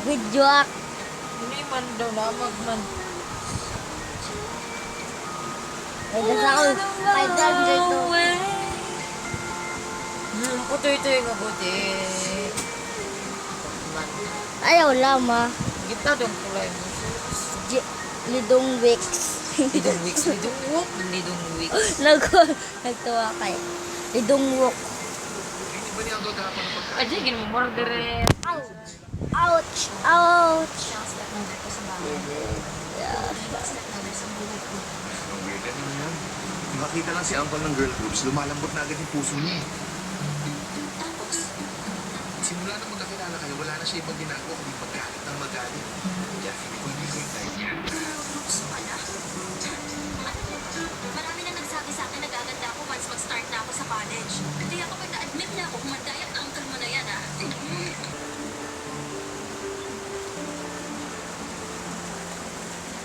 Video ak. Hindi man daw lamag man. May dasa ako. 500 to. Ako tuy-tuy nga buti. Man. Ayaw lama. Gitna dong kulay mo. Lidong Wix. Lidong Wix. Lidong Wok. Lidong Wix. Nagtawa kayo. Lidong Wok. Aja gini mo murder eh. Ouch! Ouch! Ouch! Makita lang si Uncle ng girl groups, lumalambot na agad yung puso niya eh. Simula na magkakilala kayo, wala na siya ibang ginagawa kundi magalit ng magalit. Kaya hindi ko yung type niya.